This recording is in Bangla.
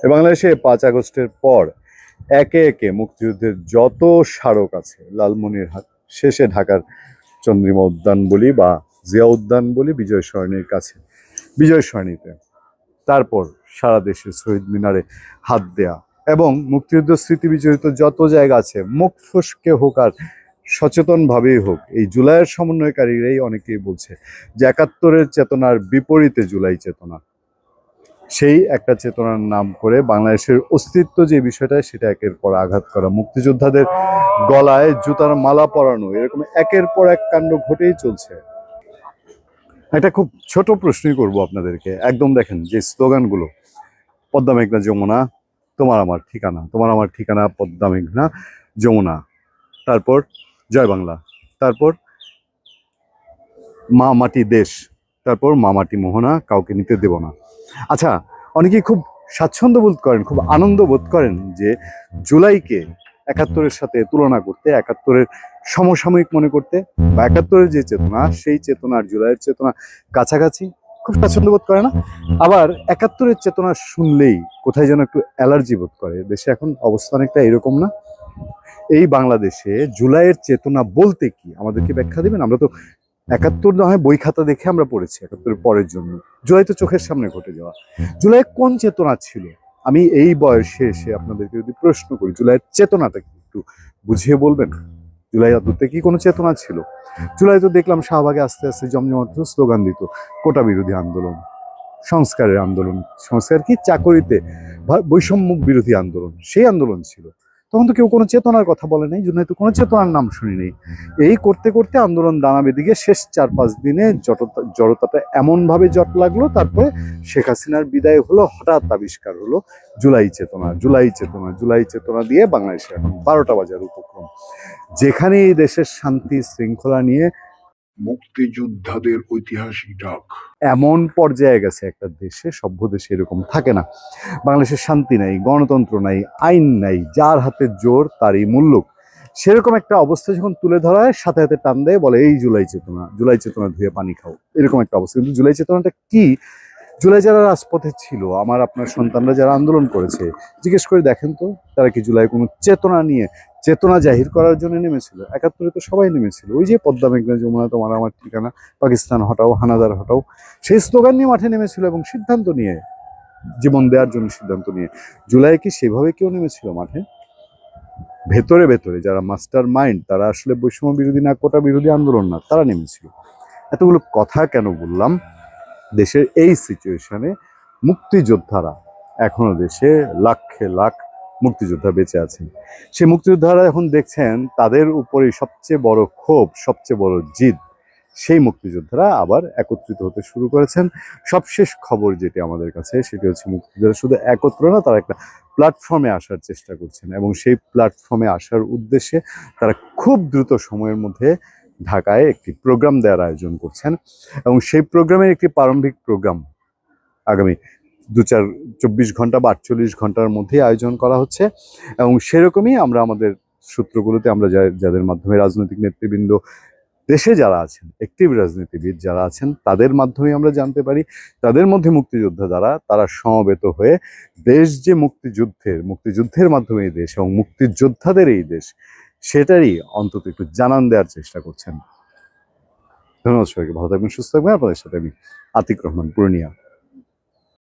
বাংলাদেশে 5 আগস্টের পর একে একে মুক্তিযুদ্ধের যত স্মারক আছে, লালমনিরহাট শেষে ঢাকার চন্দ্রিমা উদ্যান বলি বা জিয়া উদ্যান বলি, বিজয় সরণির কাছে বিজয় সরণিতে, তারপর সারা দেশে শহীদ মিনারে হাত দেয়া এবং মুক্তিযুদ্ধ স্মৃতি বিজড়িত যত জায়গা আছে, মুখ ফসকে হোক আর সচেতনভাবেই হোক, এই জুলাইয়ের সমন্বয়কারীরাই অনেকেই বলছে যে 71-এর চেতনার বিপরীতে জুলাই চেতনা। সেই একটা চেতনার নাম করে বাংলাদেশের অস্তিত্ব যে বিষয়টা, সেটা একের পর আঘাত করা, মুক্তিযোদ্ধাদের গলায় জুতার মালা পরানো, এরকম একের পর এক কাণ্ড ঘটেই চলছে। একটা খুব ছোট প্রশ্নই করবো আপনাদেরকে, একদম দেখেন যে স্লোগানগুলো, পদ্মা মেঘনা যমুনা তোমার আমার ঠিকানা, তোমার আমার ঠিকানা পদ্মা মেঘনা যমুনা, তারপর জয় বাংলা, তারপর মা মাটি দেশ, তারপর মা মাটি মোহনা কাউকে নিতে দেব না। আচ্ছা, অনেকেই খুব স্বাচ্ছন্দ্য বোধ করেন, খুব আনন্দ বোধ করেন যে জুলাইকে 71-এর সাথে তুলনা করতে, 71-এর সমসাময়িক মনে করতে, বা 71-এর যে চেতনা সেই চেতনা আর জুলাইয়ের চেতনা কাছাকাছি, খুব স্বাচ্ছন্দ্য বোধ করে না। আবার 71-এর চেতনা শুনলেই কোথায় যেন একটু অ্যালার্জি বোধ করে। দেশে এখন অবস্থা অনেকটা এরকম না? এই বাংলাদেশে জুলাইয়ের চেতনা বলতে কি আমাদেরকে ব্যাখ্যা দিবেন? আমরা তো 71 না হয় বই খাতা দেখে আমরা পড়েছি 71-এর পরের জন্য, জুলাই তো চোখের সামনে ঘটে যাওয়া। জুলাই কোন চেতনা ছিল? আমি এই বয়সে এসে আপনাদেরকে যদি প্রশ্ন করি, জুলাইয়ের চেতনাটা কি একটু বুঝিয়ে বলবেন? জুলাই আদতে কি কোনো চেতনা ছিল? জুলাই তো দেখলাম শাহবাগে আস্তে আস্তে জমজমাট স্লোগান দিত, কোটা বিরোধী আন্দোলন, সংস্কারের আন্দোলন, সংস্কার কি চাকরিতে বৈষম্য বিরোধী আন্দোলন, সেই আন্দোলন ছিল। তখন তো কেউ কোনো চেতনার কথা বলে নাই, জন্য তো কোনো চেতনার নাম শুনি নেই। এই করতে করতে আন্দোলন দানা বেঁধে গিয়ে শেষ 4-5 দিনে জড়তাটা এমনভাবে জট লাগলো, তারপরে শেখ হাসিনার বিদায় হলো, হঠাৎ আবিষ্কার হলো জুলাই চেতনা। জুলাই চেতনা, জুলাই চেতনা দিয়ে বাংলাদেশে এখন 12টা বাজার উপক্রম, যেখানে এই দেশের শান্তি শৃঙ্খলা নিয়ে মুক্তিযোদ্ধাদের ঐতিহাসিক ডাক এমন পর্যায়ে গেছে একটা দেশে, সভ্য দেশে এরকম থাকে না। বাংলাদেশের শান্তি নাই, গণতন্ত্র নাই, আইন নাই, যার হাতে জোর তারই মুল্লুক, সেরকম একটা অবস্থা যখন তুলে ধরা হয়, সাথে সাথে টান দেয়, বলে এই জুলাই চেতনা, জুলাই চেতনা ধুয়ে পানি খাও, এরকম একটা অবস্থা। কিন্তু জুলাই চেতনাটা কি? জুলাই যারা রাজপথে ছিল, আমার আপনার সন্তানরা যারা আন্দোলন করেছে, জিজ্ঞেস করে দেখেন তো, তারা কি জুলাই কোনো চেতনা নিয়ে, চেতনা জাহির করার জন্য নেমেছিল? 71-এ তো সবাই নেমেছিল, ওই যে পদ্মা মেঘনা যমুনা তোমার আমার ঠিকানা, পাকিস্তান হটাও, হানাদার হটাও, সেই স্লোগান নিয়ে মাঠে নেমেছিল এবং সিদ্ধান্ত নিয়ে, জীবন দেওয়ার জন্য সিদ্ধান্ত নিয়ে। জুলাই কি সেভাবে কেউ নেমেছিল মাঠে? ভেতরে ভেতরে যারা মাস্টার মাইন্ড, তারা আসলে বৈষম্য বিরোধী না, কোটা বিরোধী আন্দোলন না, তারা নেমেছিল। এতগুলো কথা কেন বললাম? দেশের এই সিচুয়েশনে মুক্তিযোদ্ধারা, এখনো দেশে লাখে লাখ মুক্তিযোদ্ধা বেঁচে আছেন। সেই মুক্তিযোদ্ধারা এখন দেখছেন তাদের উপরে সবচেয়ে বড় ক্ষোভ, সবচেয়ে বড় জিদ, সেই মুক্তিযোদ্ধারা আবার একত্রিত হতে শুরু করেছেন। সবশেষ খবর যেটি আমাদের কাছে, সেটি হচ্ছে মুক্তিযোদ্ধারা শুধু একত্র না, তারা একটা প্ল্যাটফর্মে আসার চেষ্টা করছেন এবং সেই প্ল্যাটফর্মে আসার উদ্দেশ্যে তারা খুব দ্রুত সময়ের মধ্যে ঢাকায় একটি প্রোগ্রাম দেওয়ার আয়োজন করছেন। এবং সেই প্রোগ্রামের একটি প্রারম্ভিক প্রোগ্রাম আগামী 24 ঘন্টা বা 48 ঘন্টার মধ্যে আয়োজন করা হচ্ছে। এবং সেরকমই আমরা আমাদের সূত্রগুলোতে, আমরা যাদের মাধ্যমে রাজনৈতিক নেতৃবৃন্দ দেশে যারা আছেন, অ্যাক্টিভ রাজনীতিবিদ যারা আছেন, তাদের মাধ্যমে আমরা জানতে পারি, তাদের মধ্যে মুক্তিযোদ্ধা যারা, তারা সমবেত হয়ে দেশ যে মুক্তিযুদ্ধের মাধ্যমে এই দেশ এবং মুক্তিযোদ্ধাদের এই দেশ, সেটারই অন্তত একটু জানান দেওয়ার চেষ্টা করছেন। ধন্যবাদ সবাইকে, ভালো থাকবেন, সুস্থ থাকবেন। আপনাদের সাথে আমি আতিক রহমান, পূর্ণিয়া।